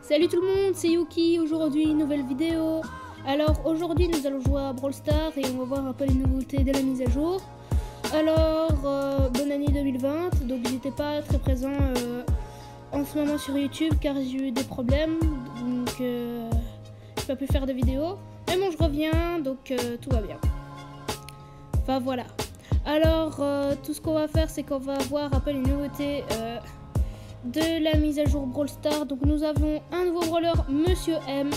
Salut tout le monde, c'est Yuki, aujourd'hui nouvelle vidéo. Alors aujourd'hui nous allons jouer à Brawl Stars et on va voir un peu les nouveautés de la mise à jour. Alors bonne année 2020, donc j'étais pas très présent en ce moment sur YouTube car j'ai eu des problèmes, donc j'ai pas pu faire de vidéos. Mais bon, je reviens, donc tout va bien. Enfin voilà. Alors tout ce qu'on va faire, c'est qu'on va voir un peu les nouveautés de la mise à jour Brawl Stars. Donc nous avons un nouveau brawler, Monsieur M.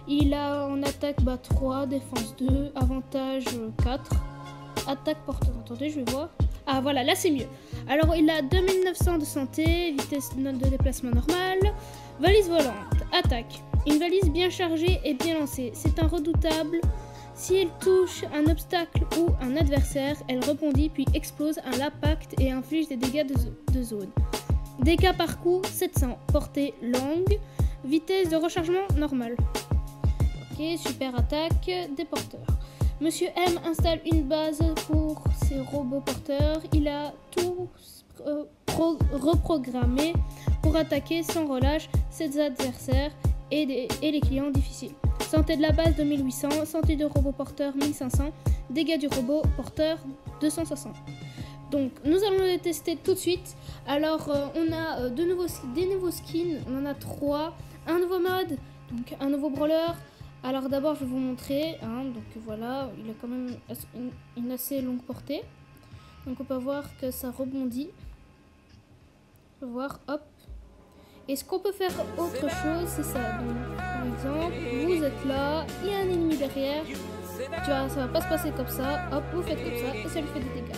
Il a en attaque 3, défense 2, avantage 4, attaque portée. Attendez, je vais voir. Ah voilà, là c'est mieux. Alors il a 2900 de santé, vitesse de déplacement normale, valise volante, attaque. Une valise bien chargée et bien lancée. C'est un redoutable. Si elle touche un obstacle ou un adversaire, elle rebondit puis explose à l'impact et inflige des dégâts de zone. Dégâts par coup 700, portée longue, vitesse de rechargement normale. Ok, super attaque des porteurs. Monsieur M installe une base pour ses robots porteurs. Il a tout reprogrammé pour attaquer sans relâche ses adversaires et les clients difficiles. Santé de la base 2800, santé de robot porteur 1500, dégâts du robot porteur 260. Donc nous allons les tester tout de suite. Alors on a des nouveaux skins, on en a 3, un nouveau mode, donc un nouveau brawler. Alors d'abord je vais vous montrer, donc voilà, il a quand même une assez longue portée. Donc on peut voir que ça rebondit. On peut voir, hop. Et ce qu'on peut faire autre chose, c'est ça. Donc, par exemple, vous êtes là, il y a un ennemi derrière. Tu vois, ça va pas se passer comme ça. Hop, vous faites comme ça et ça lui fait des dégâts.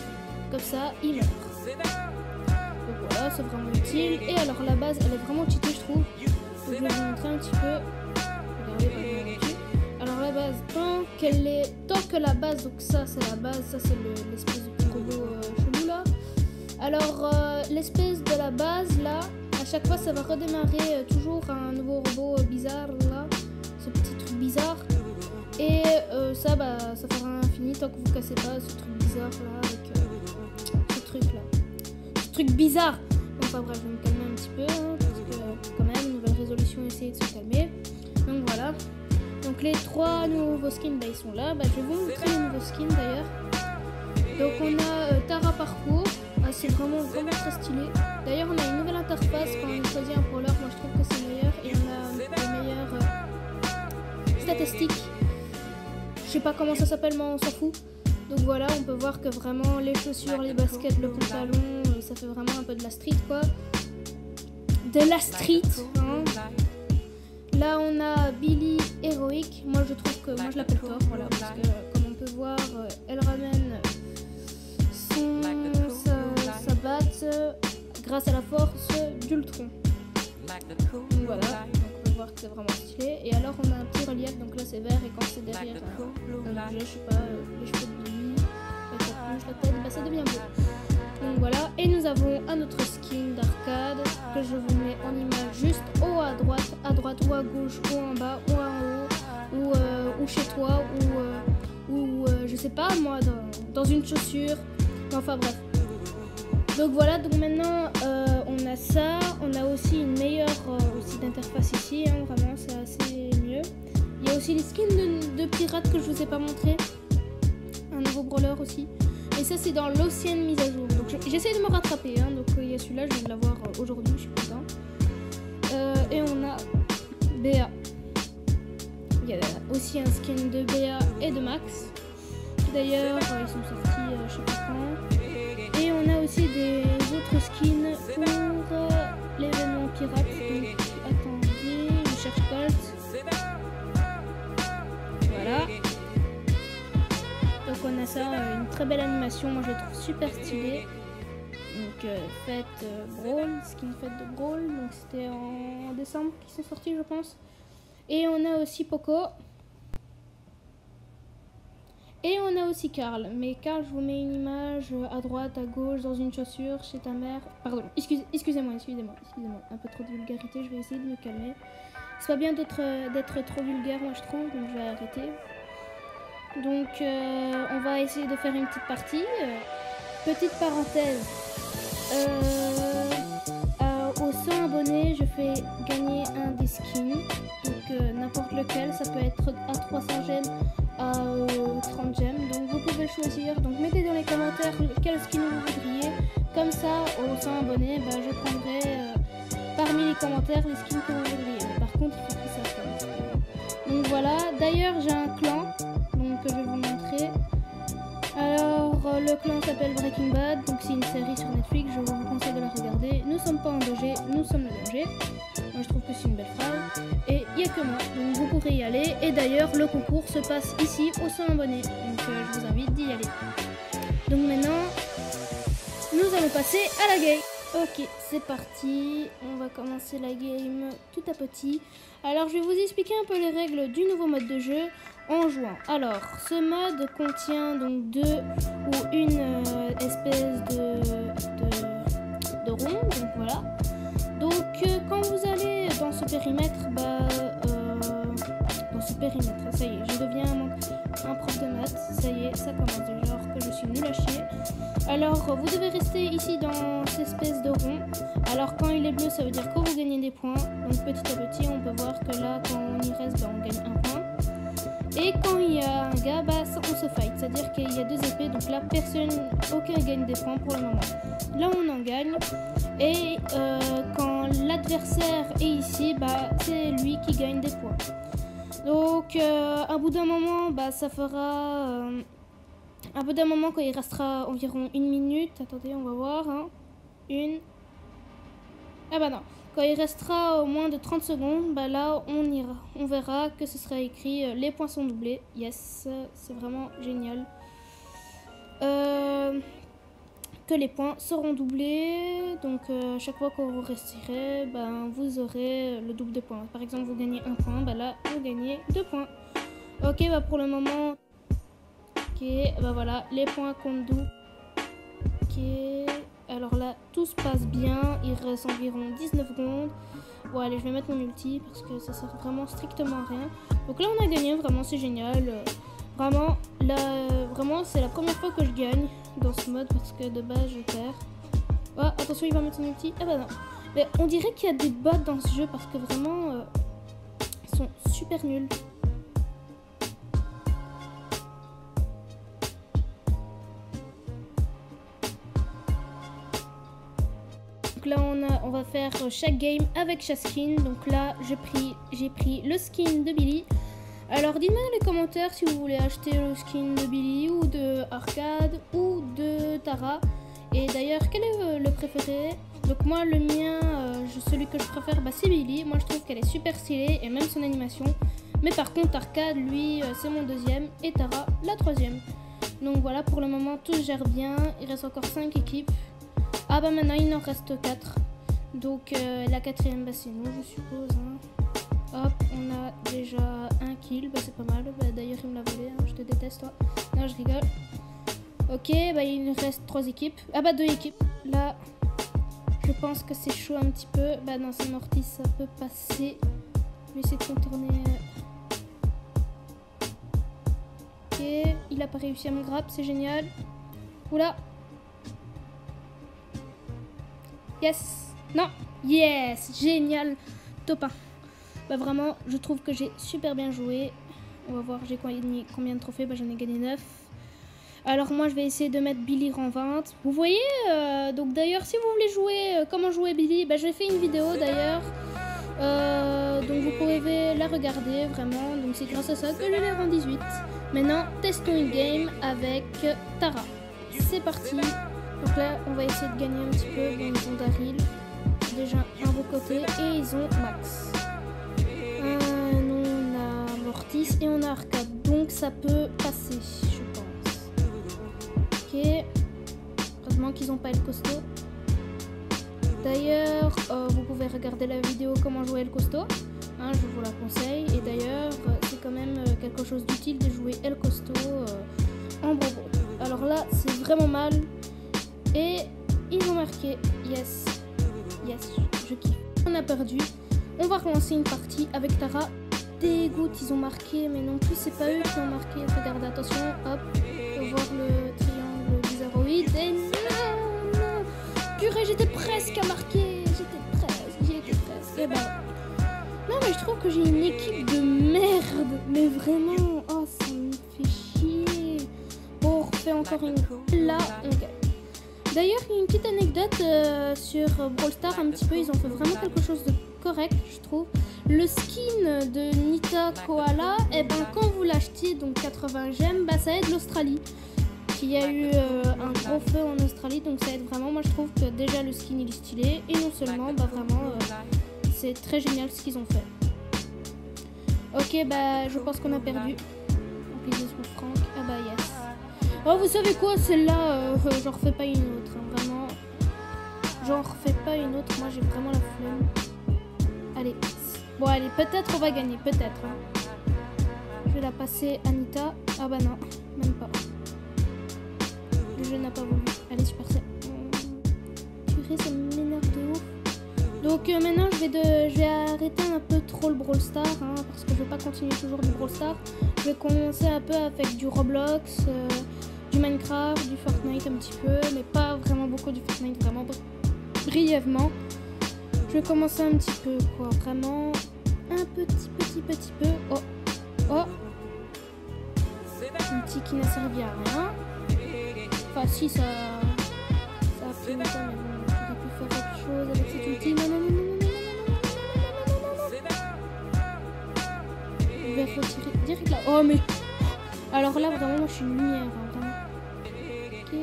Comme ça, il meurt. Donc voilà, c'est vraiment utile. Et alors la base, elle est vraiment cheatée, je trouve. Donc je vais vous montrer un petit peu. Regardez, alors la base, tant que la base, donc ça c'est la base, ça c'est l'espèce de petit robot chelou là. Alors l'espèce de la base là, à chaque fois ça va redémarrer toujours un nouveau robot bizarre là, ce petit truc bizarre. Et ça fera infini tant que vous cassez pas ce truc bizarre là avec ce truc là. Ce truc bizarre. Enfin bref, je vais me calmer un petit peu parce que quand même, nouvelle résolution, essayer de se calmer. Donc voilà. Donc les 3 nouveaux skins, ils sont là. Je vais vous montrer les nouveaux skins d'ailleurs. Donc on a Tara Parcours. C'est vraiment très stylé. D'ailleurs on a une nouvelle interface quand on choisit un brawler. Moi je trouve que c'est meilleur. Et on a les meilleures statistiques. Je sais pas comment ça s'appelle, mais on s'en fout. Donc voilà, on peut voir que vraiment les chaussures, les baskets, le pantalon, ça fait vraiment un peu de la street quoi. De la street, hein. Là on a Billy Héroïque. Moi je trouve que je l'appelle Thor, voilà, parce que comme on peut voir, elle ramène sa batte grâce à la force d'Ultron. Donc voilà, donc on peut voir que c'est vraiment stylé. Et alors on a un petit relief, donc là c'est vert et quand c'est derrière je sais pas, les cheveux de Billy, la tête, ça devient beau. Donc voilà, et nous avons un autre skin d'arcade que je vous mets en image juste haut à droite ou à gauche ou en bas ou en haut ou chez toi ou je sais pas moi dans une chaussure. Enfin bref. Donc voilà, donc maintenant on a ça, on a aussi une meilleure aussi d'interface ici, vraiment c'est assez mieux. Il y a aussi les skins de pirates que je vous ai pas montré, un nouveau brawler aussi. Et ça c'est dans l'ancienne mise à jour. Donc j'essaie de me rattraper, donc il y a celui-là, je viens de l'avoir aujourd'hui, je suis content. Et on a Béa. Il y a aussi un skin de Béa et de Max. D'ailleurs, ils sont sortis je sais pas quand. Et on a aussi des autres skins pour l'événement pirate. Donc attendez, je cherche Colt. Voilà. Donc on a ça, une très belle animation, moi je la trouve super stylée. Donc fête Brawl, skin fête de Brawl, donc c'était en décembre qu'ils sont sortis je pense. Et on a aussi Poco. Et on a aussi Karl. Mais Karl, je vous mets une image à droite, à gauche, dans une chaussure, chez ta mère. Pardon, excusez-moi. Un peu trop de vulgarité, je vais essayer de me calmer. C'est pas bien d'être trop vulgaire, moi je trouve, donc je vais arrêter. Donc on va essayer de faire une petite partie. Petite parenthèse. Aux 100 abonnés, je fais gagner un des skins. n'importe lequel, ça peut être à 300 gemmes, à 30 gemmes, donc vous pouvez choisir. Donc mettez dans les commentaires quel skin vous voudriez, comme ça aux 100 abonnés, bah, je prendrai parmi les commentaires les skins que vous voudriez. Par contre il faut que ça fasse. Donc voilà, d'ailleurs j'ai un clan donc, que je vais vous montrer. Alors le clan s'appelle Breaking Bad, donc c'est une série sur Netflix, je vous conseille de la regarder. Nous sommes pas en danger, nous sommes le danger. Moi je trouve que c'est une belle phrase. Et il n'y a que moi, donc vous pourrez y aller. Et d'ailleurs le concours se passe ici aux 100 abonnés, donc je vous invite d'y aller. Donc maintenant, nous allons passer à la game. Ok, c'est parti, on va commencer la game tout à petit. Alors je vais vous expliquer un peu les règles du nouveau mode de jeu en jouant. Alors ce mode contient donc une espèce de rond, donc voilà. Donc quand vous allez dans ce périmètre, ça y est, je deviens un prof de maths, ça y est, ça commence déjà, alors que je suis nulle à chier. Alors vous devez rester ici dans cette espèce de rond. Alors quand il est bleu, ça veut dire que vous gagnez des points. Donc petit à petit, on peut voir que là, quand on y reste, on gagne un point. Et quand il y a un gars, on se fight, c'est-à-dire qu'il y a deux épées, donc là aucun gagne des points pour le moment. Là on en gagne, et quand l'adversaire est ici, c'est lui qui gagne des points. Donc à bout d'un moment, ça fera... à bout d'un moment, quand il restera environ une minute, attendez, on va voir, hein, non. Quand il restera au moins de 30 secondes, là on verra que ce sera écrit les points sont doublés. Yes, c'est vraiment génial. Que les points seront doublés. Donc chaque fois que vous resterez, vous aurez le double de points. Par exemple, vous gagnez un point, là vous gagnez 2 points. Ok, pour le moment, ok, voilà, les points comptent double. Ok. Alors là, tout se passe bien. Il reste environ 19 secondes. Bon, allez, je vais mettre mon ulti parce que ça sert vraiment strictement à rien. Donc là, on a gagné. Vraiment, c'est génial. Vraiment, c'est la première fois que je gagne dans ce mode parce que de base, je perds. Oh, attention, il va mettre son ulti. Non. Mais on dirait qu'il y a des bots dans ce jeu parce que vraiment, ils sont super nuls. Donc là on va faire chaque game avec chaque skin. Donc là j'ai pris le skin de Billy. Alors dites-moi dans les commentaires si vous voulez acheter le skin de Billy ou de Arcade ou de Tara. Et d'ailleurs quel est le préféré? Donc moi le mien, celui que je préfère c'est Billy. Moi je trouve qu'elle est super stylée et même son animation. Mais par contre Arcade lui c'est mon deuxième et Tara la troisième. Donc voilà, pour le moment tout se gère bien. Il reste encore 5 équipes. Maintenant il en reste 4. Donc la quatrième c'est nous je suppose, hein. Hop, on a déjà un kill, c'est pas mal. D'ailleurs il me l'a volé, hein. Je te déteste toi. Non, je rigole. Ok, il nous reste 3 équipes. 2 équipes. Là je pense que c'est chaud un petit peu. Non, c'est Mortis, ça peut passer. Je vais essayer de contourner. Ok, il a pas réussi à me grab, c'est génial. Oula. Yes. Non. Yes. Génial. Top 1. Vraiment, je trouve que j'ai super bien joué. On va voir, j'ai gagné combien de trophées. J'en ai gagné 9. Alors moi, je vais essayer de mettre Billy rang 20. Vous voyez, donc d'ailleurs, si vous voulez jouer, comment jouer Billy, j'ai fait une vidéo d'ailleurs. Donc vous pouvez la regarder, vraiment. Donc c'est grâce à ça que je l'ai rang 18. Maintenant, testons une game avec Tara. C'est parti. Donc là, on va essayer de gagner un petit peu. Bon, ils ont Daryl, déjà un beau côté, et ils ont Max. Nous, on a Mortis et on a Arcade. Donc ça peut passer, je pense. Ok. Heureusement qu'ils n'ont pas le costaud. D'ailleurs, vous pouvez regarder la vidéo comment jouer le costaud. Je vous la conseille. Et d'ailleurs, c'est quand même quelque chose d'utile de jouer El Costaud en bobo. Alors là, c'est vraiment mal. Et ils ont marqué. Yes. Yes, je kiffe. On a perdu. On va relancer une partie avec Tara. Dégoût, ils ont marqué. Mais non plus, c'est pas eux qui ont marqué. Regardez, attention. Hop. Faut voir le triangle bizarroïde. Et non. Purée, j'étais presque à marquer. J'y étais presque. Et Non mais je trouve que j'ai une équipe de merde. Mais vraiment, oh ça me fait chier. Bon, on refait encore une fois. Là, on gagne. D'ailleurs, il y a une petite anecdote sur Brawl Stars, un petit peu, ils ont fait vraiment quelque chose de correct, je trouve. Le skin de Nita Koala, et ben quand vous l'achetiez, donc 80 gemmes, bah ça aide l'Australie. Il y a eu un gros feu en Australie, donc ça aide vraiment. Moi je trouve que déjà le skin il est stylé, et non seulement, bah vraiment, c'est très génial ce qu'ils ont fait. Ok, bah je pense qu'on a perdu. Appuyer sur Franck, ah bah yes. Oh, vous savez quoi, celle-là, j'en refais pas une autre, hein, vraiment. J'en refais pas une autre, moi j'ai vraiment la flemme. Allez, bon allez, peut-être on va gagner, peut-être. Hein. Je vais la passer à Nita. Ah bah non, même pas. Le jeu n'a pas voulu. Allez, super, c'est... Purée, ça m'énerve de ouf. Donc maintenant, je vais arrêter un peu trop le Brawl Stars, hein, parce que je vais pas continuer toujours du Brawl Stars. Je vais commencer un peu avec du Roblox, du Minecraft, du Fortnite un petit peu, mais pas vraiment beaucoup du Fortnite, vraiment brièvement. Je vais commencer un petit peu, quoi, vraiment un petit peu. Oh, oh, un petit qui n'a servi à rien. Enfin, si, ça a pris longtemps, mais bon, j'aurais pu faire autre chose avec cet outil. Non. Je vais retirer direct là. Oh, mais... Alors là, vraiment, moi, je suis une lumière, hein, vraiment. Ok.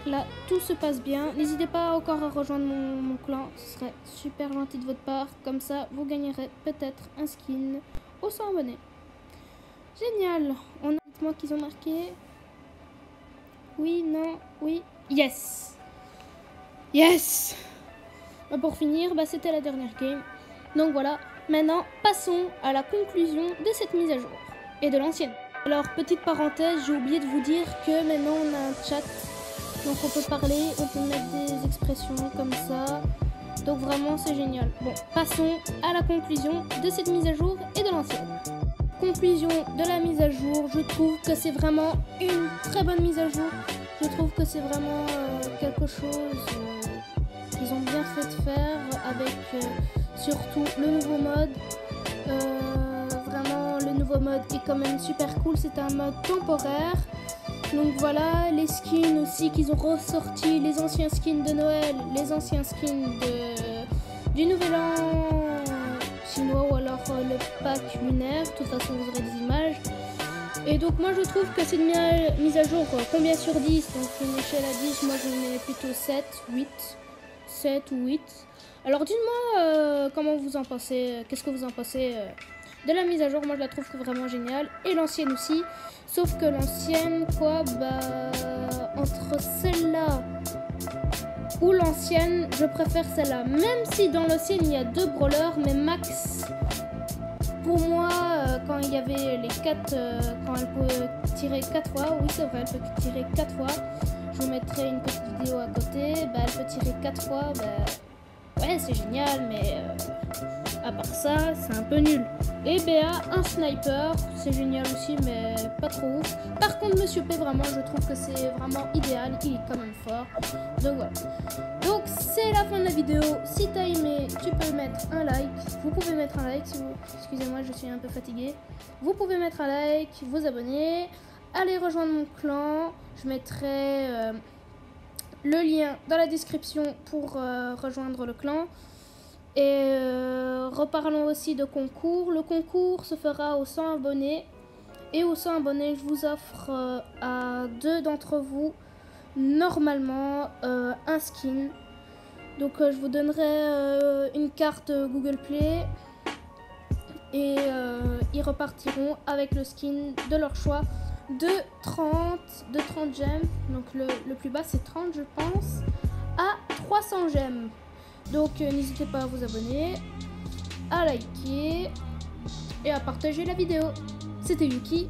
Là, tout se passe bien. N'hésitez pas encore à rejoindre mon clan. Ce serait super gentil de votre part. Comme ça, vous gagnerez peut-être un skin aux 100 abonnés. Génial. On a... Dites-moi qu'ils ont marqué... Oui, non, oui, yes. Yes. Bah pour finir, bah c'était la dernière game. Donc voilà, maintenant passons à la conclusion de cette mise à jour et de l'ancienne. Alors petite parenthèse, j'ai oublié de vous dire que maintenant on a un chat. Donc on peut parler, on peut mettre des expressions comme ça. Donc vraiment c'est génial. Bon, passons à la conclusion de cette mise à jour et de l'ancienne. Conclusion de la mise à jour, je trouve que c'est vraiment une très bonne mise à jour. Je trouve que c'est vraiment quelque chose qu'ils ont bien fait de faire avec surtout le nouveau mode. Vraiment le nouveau mode est quand même super cool, c'est un mode temporaire. Donc voilà, les skins aussi qu'ils ont ressorti, les anciens skins de Noël, les anciens skins du Nouvel An chinois ou alors le pack lunaire. De toute façon vous aurez des images. Et donc moi je trouve que c'est une mise à jour combien sur 10, donc une échelle à 10, moi je mets plutôt 7, 8, 7 ou 8. Alors dites-moi comment vous en pensez, qu'est-ce que vous en pensez de la mise à jour. Moi je la trouve que vraiment géniale, et l'ancienne aussi, sauf que l'ancienne quoi, bah entre celle-là ou l'ancienne, je préfère celle-là, même si dans l'ancienne il y a 2 brawlers, mais max pour moi quand il y avait les 4, quand elle peut tirer 4 fois, oui c'est vrai, elle peut tirer 4 fois, je vous mettrai une petite vidéo à côté, bah elle peut tirer 4 fois, bah ouais c'est génial, mais à part ça c'est un peu nul. Et BA, un sniper, c'est génial aussi, mais pas trop ouf. Par contre Monsieur P, vraiment je trouve que c'est vraiment idéal, il est quand même fort. Donc voilà. Donc c'est la fin de la vidéo. Si t'as aimé, tu peux mettre un like. Vous pouvez mettre un like si vous... Excusez-moi, je suis un peu fatiguée. Vous pouvez mettre un like, vous abonner, allez rejoindre mon clan. Je mettrai le lien dans la description pour rejoindre le clan. Et reparlons aussi de concours. Le concours se fera aux 100 abonnés. Et aux 100 abonnés, je vous offre à 2 d'entre vous, normalement, un skin. Donc je vous donnerai une carte Google Play. Et ils repartiront avec le skin de leur choix de 30 gemmes. Donc le plus bas c'est 30 je pense, à 300 gemmes. Donc n'hésitez pas à vous abonner, à liker et à partager la vidéo. C'était Yuki.